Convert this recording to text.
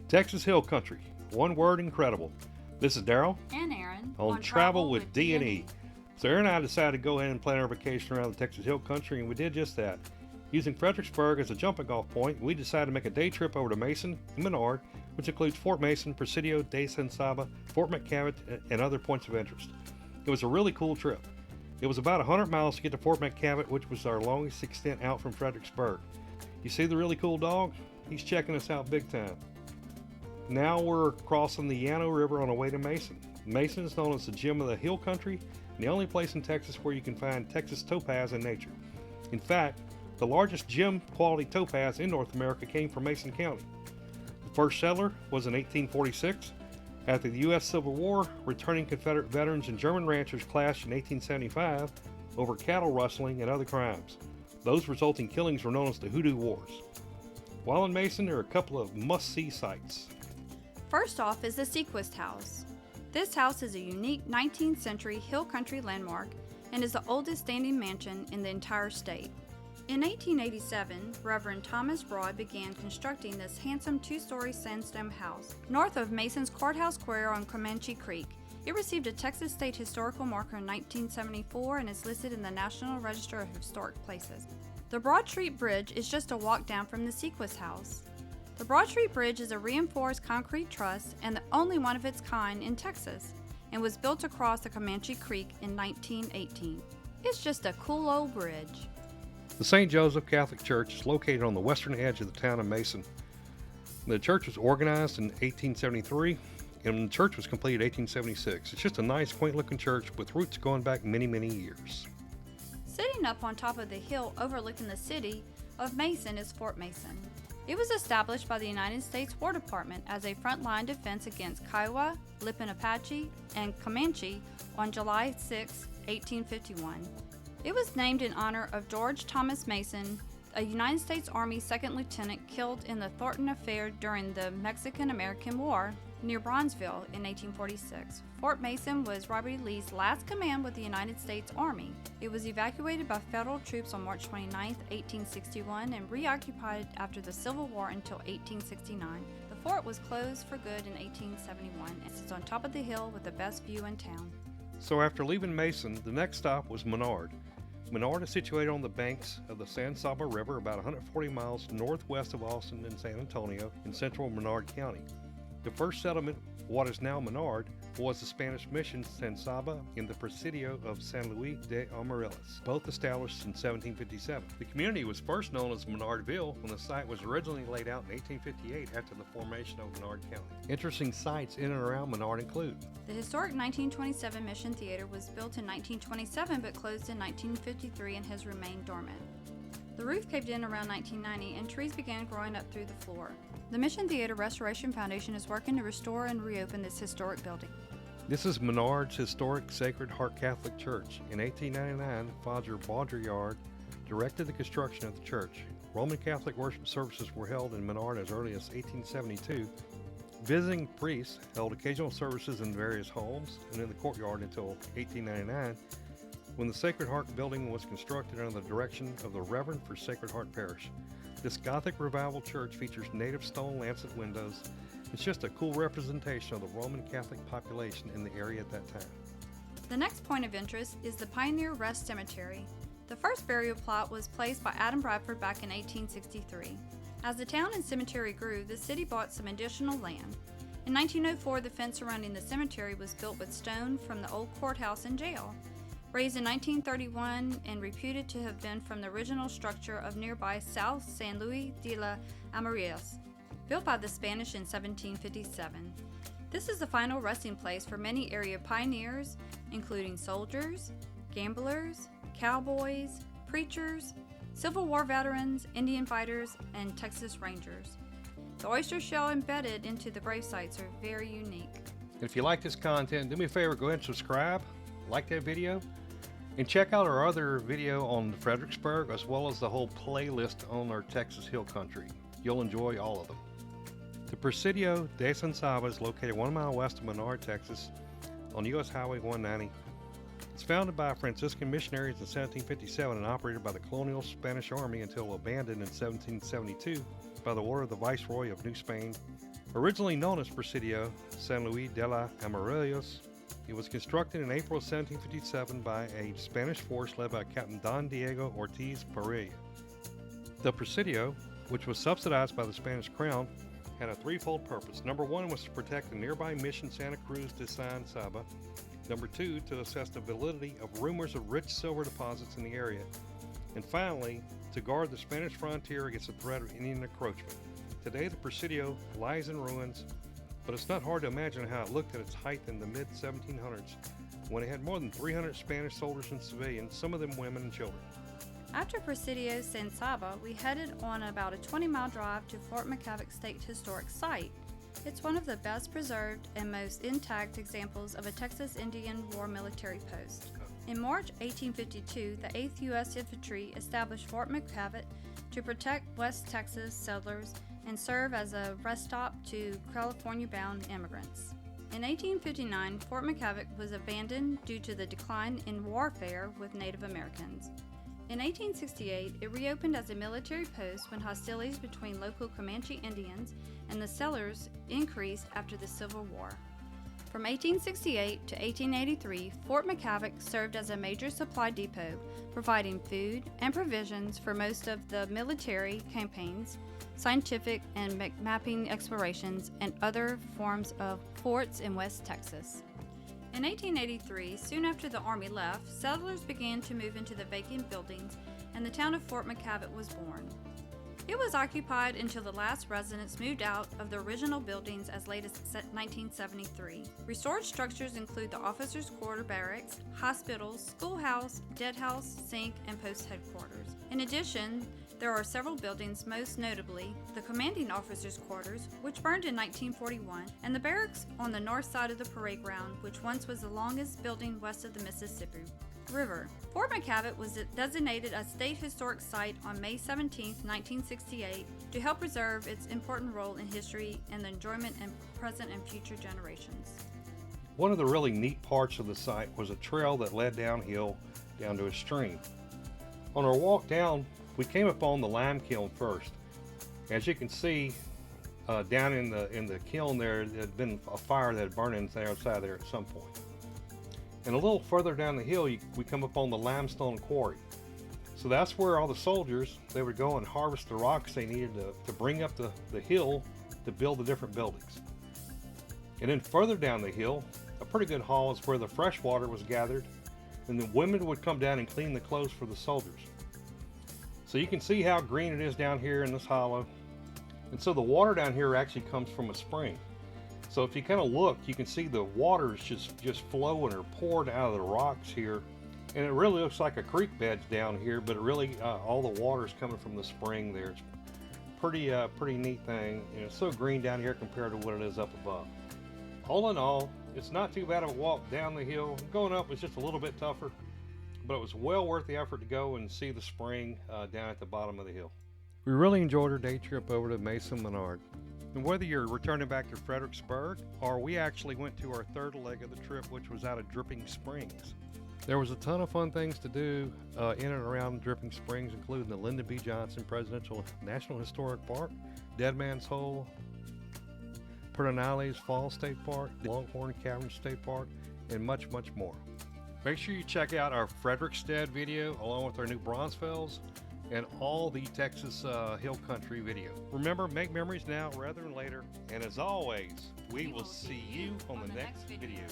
Texas Hill Country, one word, incredible. This is Daryl and Erin on Travel with D&E. So Erin and I decided to go ahead and plan our vacation around the Texas Hill Country, and we did just that. Using Fredericksburg as a jumping off point, we decided to make a day trip over to Mason and Menard, which includes Fort Mason, Presidio de San Saba, Fort McKavett, and other points of interest. It was a really cool trip. It was about 100 miles to get to Fort McKavett, which was our longest extent out from Fredericksburg. You see the really cool dog? He's checking us out big time. Now we're crossing the Llano River on our way to Mason. Mason is known as the gem of the hill country and the only place in Texas where you can find Texas topaz in nature. In fact, the largest gem quality topaz in North America came from Mason County. The first settler was in 1846. After the U.S. Civil War, returning Confederate veterans and German ranchers clashed in 1875 over cattle rustling and other crimes. Those resulting killings were known as the Hoodoo Wars. While in Mason, there are a couple of must-see sites. First off is the Seaquist House. This house is a unique 19th century hill country landmark and is the oldest standing mansion in the entire state. In 1887, Reverend Thomas Broad began constructing this handsome two-story sandstone house north of Mason's Courthouse Square on Comanche Creek. It received a Texas State Historical Marker in 1974 and is listed in the National Register of Historic Places. The Broad Street Bridge is just a walk down from the Seaquist House. The Broad Street Bridge is a reinforced concrete truss and the only one of its kind in Texas, and was built across the Comanche Creek in 1918. It's just a cool old bridge. The St. Joseph Catholic Church is located on the western edge of the town of Mason. The church was organized in 1873, and the church was completed in 1876. It's just a nice, quaint-looking church with roots going back many, many years. Sitting up on top of the hill overlooking the city of Mason is Fort Mason. It was established by the United States War Department as a frontline defense against Kiowa, Lipan Apache, and Comanche on July 6, 1851. It was named in honor of George Thomas Mason, a United States Army second lieutenant killed in the Thornton Affair during the Mexican-American War near Braunfels in 1846. Fort Mason was Robert E. Lee's last command with the United States Army. It was evacuated by federal troops on March 29, 1861, and reoccupied after the Civil War until 1869. The fort was closed for good in 1871 and sits on top of the hill with the best view in town. So after leaving Mason, the next stop was Menard. Menard is situated on the banks of the San Saba River about 140 miles northwest of Austin and San Antonio in central Menard County. The first settlement, what is now Menard, was the Spanish mission San Saba in the Presidio of San Luis de Amarillas, both established in 1757. The community was first known as Menardville when the site was originally laid out in 1858 after the formation of Menard County. Interesting sites in and around Menard include: the historic 1927 Mission Theater was built in 1927 but closed in 1953 and has remained dormant. The roof caved in around 1990 and trees began growing up through the floor. The Mission Theater Restoration Foundation is working to restore and reopen this historic building. This is Menard's historic Sacred Heart Catholic Church. In 1899, Father Baudrillard directed the construction of the church. Roman Catholic worship services were held in Menard as early as 1872. Visiting priests held occasional services in various homes and in the courtyard until 1899, when the Sacred Heart building was constructed under the direction of the Reverend for Sacred Heart Parish. This Gothic Revival church features native stone lancet windows. It's just a cool representation of the Roman Catholic population in the area at that time. The next point of interest is the Pioneer Rest Cemetery. The first burial plot was placed by Adam Bradford back in 1863. As the town and cemetery grew, the city bought some additional land. In 1904, the fence surrounding the cemetery was built with stone from the old courthouse and jail. Raised in 1931 and reputed to have been from the original structure of nearby South San Luis de las Amarillas, built by the Spanish in 1757. This is the final resting place for many area pioneers, including soldiers, gamblers, cowboys, preachers, Civil War veterans, Indian fighters, and Texas Rangers. The oyster shell embedded into the grave sites are very unique. If you like this content, do me a favor, go ahead and subscribe, like that video, and check out our other video on Fredericksburg as well as the whole playlist on our Texas Hill Country. You'll enjoy all of them. The Presidio de San Saba is located 1 mile west of Menard, Texas on U.S. Highway 190. It's founded by Franciscan missionaries in 1757 and operated by the colonial Spanish Army until abandoned in 1772. by the order of the Viceroy of New Spain. Originally known as Presidio San Luis de la Amarillos, it was constructed in April 1757 by a Spanish force led by Captain Don Diego Ortiz Pereira. The Presidio, which was subsidized by the Spanish crown, had a threefold purpose. Number one was to protect the nearby mission Santa Cruz de San Saba. Number two, to assess the validity of rumors of rich silver deposits in the area. And finally, to guard the Spanish frontier against the threat of Indian encroachment. Today, the Presidio lies in ruins, but it's not hard to imagine how it looked at its height in the mid-1700s, when it had more than 300 Spanish soldiers and civilians, some of them women and children. After Presidio San Saba, we headed on about a 20-mile drive to Fort McKavett State Historic Site. It's one of the best preserved and most intact examples of a Texas Indian War military post. In March 1852, the 8th U.S. Infantry established Fort McKavett to protect West Texas settlers and serve as a rest stop to California-bound immigrants. In 1859, Fort McKavett was abandoned due to the decline in warfare with Native Americans. In 1868, it reopened as a military post when hostilities between local Comanche Indians and the settlers increased after the Civil War. From 1868 to 1883, Fort McKavett served as a major supply depot, providing food and provisions for most of the military campaigns, scientific and mapping explorations, and other forms of forts in West Texas. In 1883, soon after the Army left, settlers began to move into the vacant buildings, and the town of Fort McKavett was born. It was occupied until the last residents moved out of the original buildings as late as 1973. Restored structures include the officers' quarter barracks, hospitals, schoolhouse, dead house, sink, and post headquarters. In addition, there are several buildings, most notably the commanding officers' quarters, which burned in 1941, and the barracks on the north side of the parade ground, which once was the longest building west of the Mississippi River. Fort McKavett was designated a state historic site on May 17, 1968, to help preserve its important role in history and the enjoyment of present and future generations. One of the really neat parts of the site was a trail that led downhill down to a stream. On our walk down, we came upon the lime kiln first. As you can see, down in the kiln there had been a fire that had burned inside there at some point. And a little further down the hill, we come upon the limestone quarry. So that's where all the soldiers, they would go and harvest the rocks they needed to bring up the hill to build the different buildings. And then further down the hill, a pretty good haul is where the fresh water was gathered, and the women would come down and clean the clothes for the soldiers. So you can see how green it is down here in this hollow. And so the water down here actually comes from a spring. So if you kind of look, you can see the water is just flowing or poured out of the rocks here. And it really looks like a creek bed down here, but it really, all the water is coming from the spring there. It's pretty neat thing. And it's so green down here compared to what it is up above. All in all, it's not too bad of a walk down the hill. Going up was just a little bit tougher, but it was well worth the effort to go and see the spring down at the bottom of the hill. We really enjoyed our day trip over to Mason and Menard. And whether you're returning back to Fredericksburg, or we actually went to our third leg of the trip, which was out of Dripping Springs. There was a ton of fun things to do in and around Dripping Springs, including the Lyndon B. Johnson Presidential National Historic Park, Dead Man's Hole, Pedernales Falls State Park, Longhorn Cavern State Park, and much, much more. Make sure you check out our Frederickstead video along with our new Braunfels and all the Texas Hill Country video. Remember, make memories now rather than later. And as always, we will see you on the next video.